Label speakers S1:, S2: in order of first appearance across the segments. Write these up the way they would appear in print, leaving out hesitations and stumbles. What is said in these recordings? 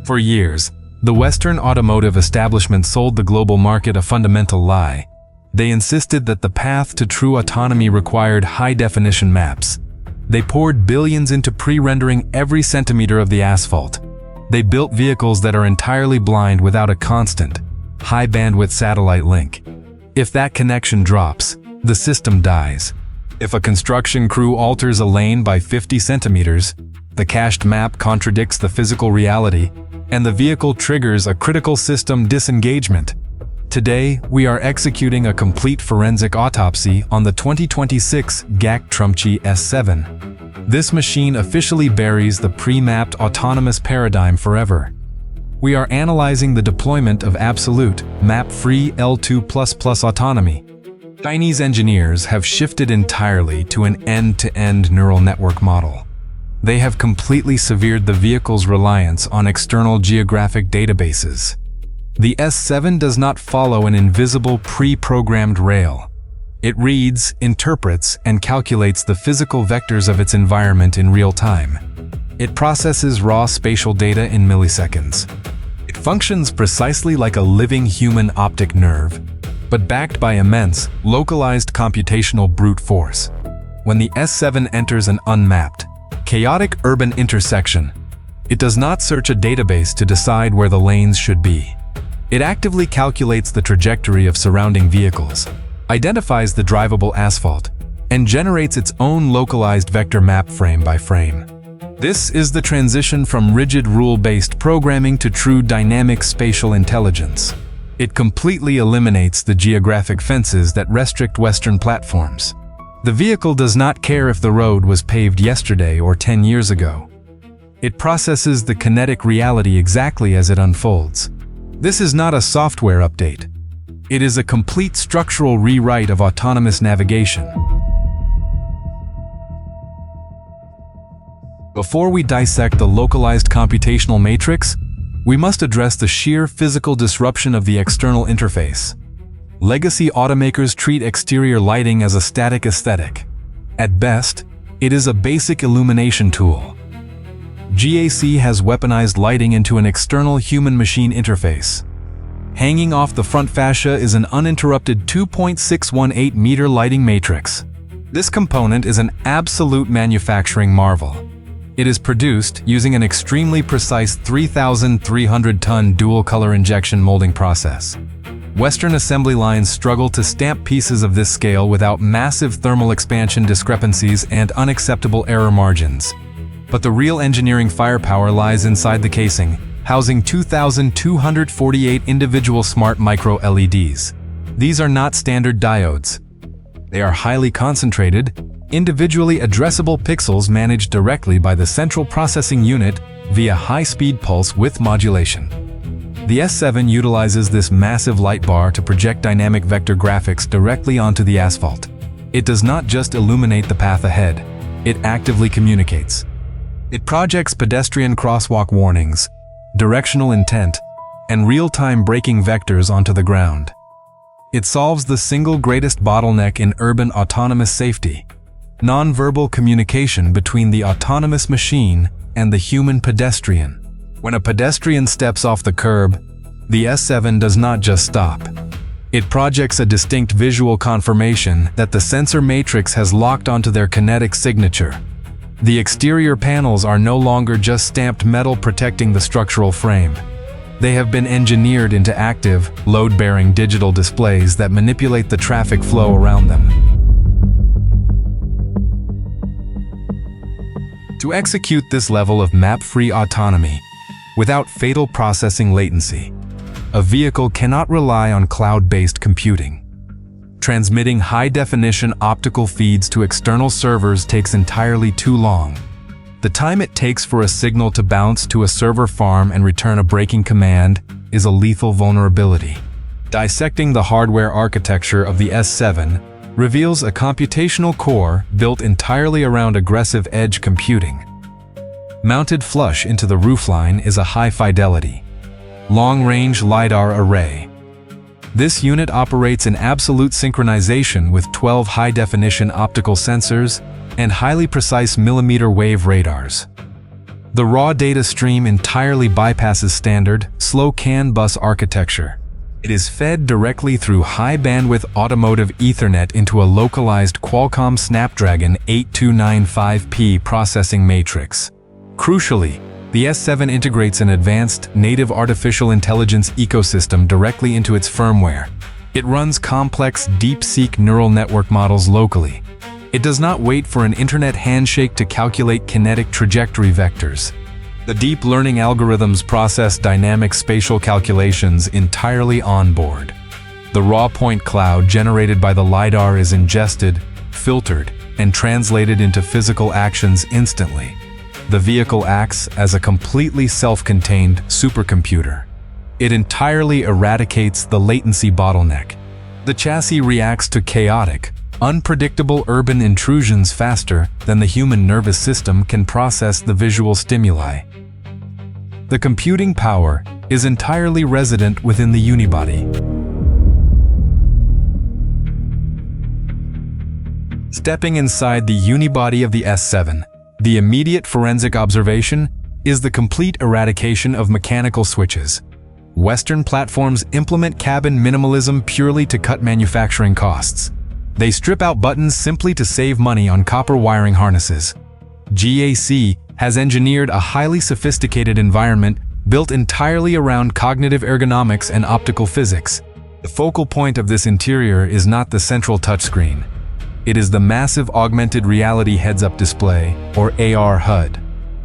S1: For years, the Western automotive establishment sold the global market a fundamental lie. They insisted that the path to true autonomy required high-definition maps. They poured billions into pre-rendering every centimeter of the asphalt. They built vehicles that are entirely blind without a constant, high-bandwidth satellite link. If that connection drops, the system dies. If a construction crew alters a lane by 50 centimeters, the cached map contradicts the physical reality, and the vehicle triggers a critical system disengagement. Today, we are executing a complete forensic autopsy on the 2026 GAC Trumpchi S7. This machine officially buries the pre-mapped autonomous paradigm forever. We are analyzing the deployment of absolute, map-free L2++ autonomy. Chinese engineers have shifted entirely to an end-to-end neural network model. They have completely severed the vehicle's reliance on external geographic databases. The S7 does not follow an invisible pre-programmed rail. It reads, interprets, and calculates the physical vectors of its environment in real time. It processes raw spatial data in milliseconds. It functions precisely like a living human optic nerve, but backed by immense, localized computational brute force. When the S7 enters an unmapped, chaotic urban intersection, it does not search a database to decide where the lanes should be. It actively calculates the trajectory of surrounding vehicles, identifies the drivable asphalt, and generates its own localized vector map frame by frame. This is the transition from rigid rule-based programming to true dynamic spatial intelligence. It completely eliminates the geographic fences that restrict Western platforms. The vehicle does not care if the road was paved yesterday or 10 years ago. It processes the kinetic reality exactly as it unfolds. This is not a software update. It is a complete structural rewrite of autonomous navigation. Before we dissect the localized computational matrix, we must address the sheer physical disruption of the external interface. Legacy automakers treat exterior lighting as a static aesthetic. At best, it is a basic illumination tool. GAC has weaponized lighting into an external human-machine interface. Hanging off the front fascia is an uninterrupted 2.618-meter lighting matrix. This component is an absolute manufacturing marvel. It is produced using an extremely precise 3,300-ton dual-color injection molding process. Western assembly lines struggle to stamp pieces of this scale without massive thermal expansion discrepancies and unacceptable error margins. But the real engineering firepower lies inside the casing, housing 2,248 individual smart micro-LEDs. These are not standard diodes. They are highly concentrated, individually addressable pixels managed directly by the central processing unit via high-speed pulse width modulation. The S7 utilizes this massive light bar to project dynamic vector graphics directly onto the asphalt. It does not just illuminate the path ahead, it actively communicates. It projects pedestrian crosswalk warnings, directional intent, and real-time braking vectors onto the ground. It solves the single greatest bottleneck in urban autonomous safety: non-verbal communication between the autonomous machine and the human pedestrian. When a pedestrian steps off the curb, the S7 does not just stop. It projects a distinct visual confirmation that the sensor matrix has locked onto their kinetic signature. The exterior panels are no longer just stamped metal protecting the structural frame. They have been engineered into active, load-bearing digital displays that manipulate the traffic flow around them. To execute this level of map-free autonomy, without fatal processing latency, a vehicle cannot rely on cloud-based computing. Transmitting high-definition optical feeds to external servers takes entirely too long. The time it takes for a signal to bounce to a server farm and return a braking command is a lethal vulnerability. Dissecting the hardware architecture of the S7 reveals a computational core built entirely around aggressive edge computing. Mounted flush into the roofline is a high-fidelity, long-range LiDAR array. This unit operates in absolute synchronization with 12 high-definition optical sensors and highly precise millimeter wave radars. The raw data stream entirely bypasses standard, slow CAN bus architecture. It is fed directly through high-bandwidth automotive Ethernet into a localized Qualcomm Snapdragon 8295P processing matrix. Crucially, the S7 integrates an advanced, native artificial intelligence ecosystem directly into its firmware. It runs complex, deep-seek neural network models locally. It does not wait for an internet handshake to calculate kinetic trajectory vectors. The deep learning algorithms process dynamic spatial calculations entirely on board. The raw point cloud generated by the LiDAR is ingested, filtered, and translated into physical actions instantly. The vehicle acts as a completely self-contained supercomputer. It entirely eradicates the latency bottleneck. The chassis reacts to chaotic, unpredictable urban intrusions faster than the human nervous system can process the visual stimuli. The computing power is entirely resident within the unibody. Stepping inside the unibody of the S7, the immediate forensic observation is the complete eradication of mechanical switches. Western platforms implement cabin minimalism purely to cut manufacturing costs. They strip out buttons simply to save money on copper wiring harnesses. GAC has engineered a highly sophisticated environment built entirely around cognitive ergonomics and optical physics. The focal point of this interior is not the central touchscreen. It is the massive augmented reality heads-up display, or AR-HUD.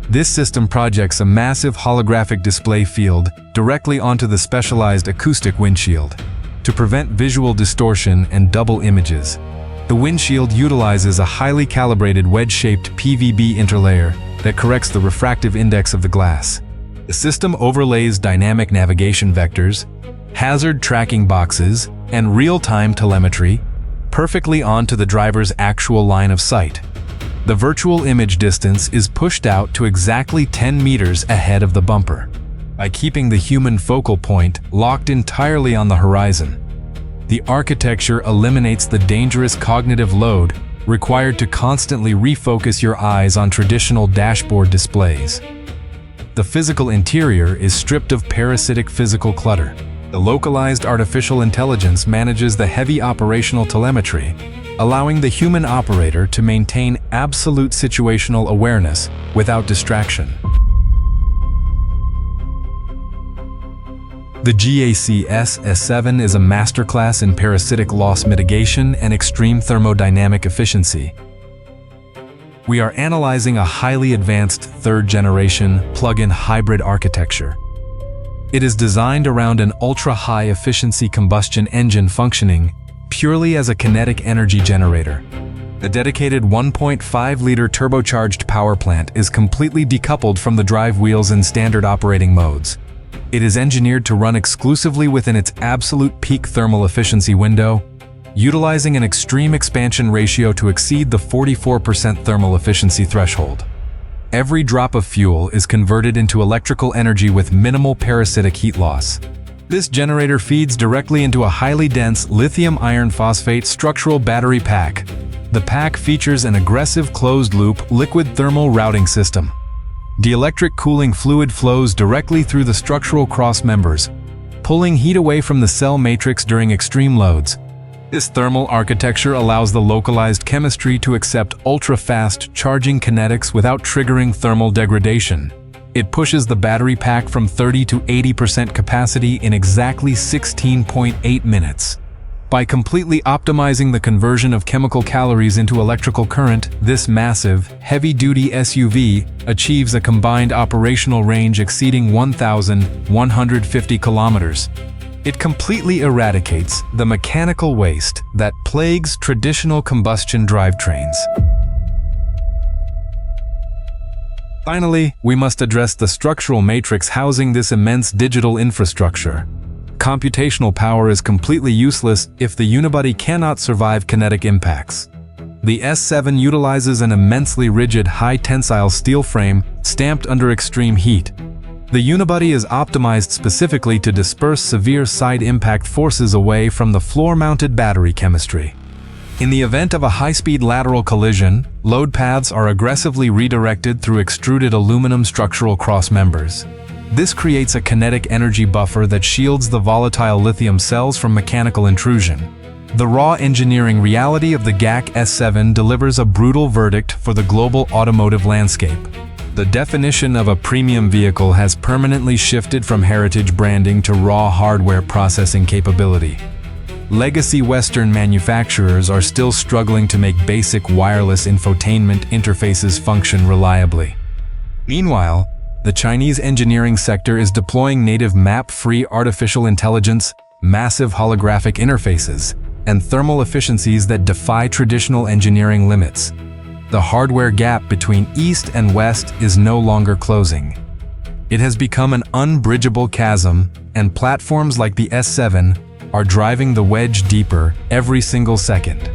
S1: This system projects a massive holographic display field directly onto the specialized acoustic windshield to prevent visual distortion and double images. The windshield utilizes a highly calibrated wedge-shaped PVB interlayer that corrects the refractive index of the glass. The system overlays dynamic navigation vectors, hazard tracking boxes, and real-time telemetry perfectly onto the driver's actual line of sight. The virtual image distance is pushed out to exactly 10 meters ahead of the bumper, by keeping the human focal point locked entirely on the horizon. The architecture eliminates the dangerous cognitive load required to constantly refocus your eyes on traditional dashboard displays. The physical interior is stripped of parasitic physical clutter. The localized artificial intelligence manages the heavy operational telemetry, allowing the human operator to maintain absolute situational awareness without distraction. The GAC S7 is a masterclass in parasitic loss mitigation and extreme thermodynamic efficiency. We are analyzing a highly advanced third-generation plug-in hybrid architecture. It is designed around an ultra-high efficiency combustion engine functioning purely as a kinetic energy generator. The dedicated 1.5-liter turbocharged power plant is completely decoupled from the drive wheels in standard operating modes. It is engineered to run exclusively within its absolute peak thermal efficiency window, utilizing an extreme expansion ratio to exceed the 44% thermal efficiency threshold. Every drop of fuel is converted into electrical energy with minimal parasitic heat loss. This generator feeds directly into a highly dense lithium iron phosphate structural battery pack. The pack features an aggressive closed-loop liquid thermal routing system. Dielectric cooling fluid flows directly through the structural cross members, pulling heat away from the cell matrix during extreme loads. This thermal architecture allows the localized chemistry to accept ultra-fast charging kinetics without triggering thermal degradation. It pushes the battery pack from 30 to 80% capacity in exactly 16.8 minutes. By completely optimizing the conversion of chemical calories into electrical current, this massive, heavy-duty SUV achieves a combined operational range exceeding 1,150 kilometers. It completely eradicates the mechanical waste that plagues traditional combustion drivetrains. Finally, we must address the structural matrix housing this immense digital infrastructure. Computational power is completely useless if the unibody cannot survive kinetic impacts. The S7 utilizes an immensely rigid high-tensile steel frame stamped under extreme heat. The unibody is optimized specifically to disperse severe side impact forces away from the floor-mounted battery chemistry. In the event of a high-speed lateral collision, load paths are aggressively redirected through extruded aluminum structural cross-members. This creates a kinetic energy buffer that shields the volatile lithium cells from mechanical intrusion. The raw engineering reality of the GAC S7 delivers a brutal verdict for the global automotive landscape. The definition of a premium vehicle has permanently shifted from heritage branding to raw hardware processing capability. Legacy Western manufacturers are still struggling to make basic wireless infotainment interfaces function reliably. Meanwhile, the Chinese engineering sector is deploying native map-free artificial intelligence, massive holographic interfaces, and thermal efficiencies that defy traditional engineering limits. The hardware gap between East and West is no longer closing. It has become an unbridgeable chasm, and platforms like the S7 are driving the wedge deeper every single second.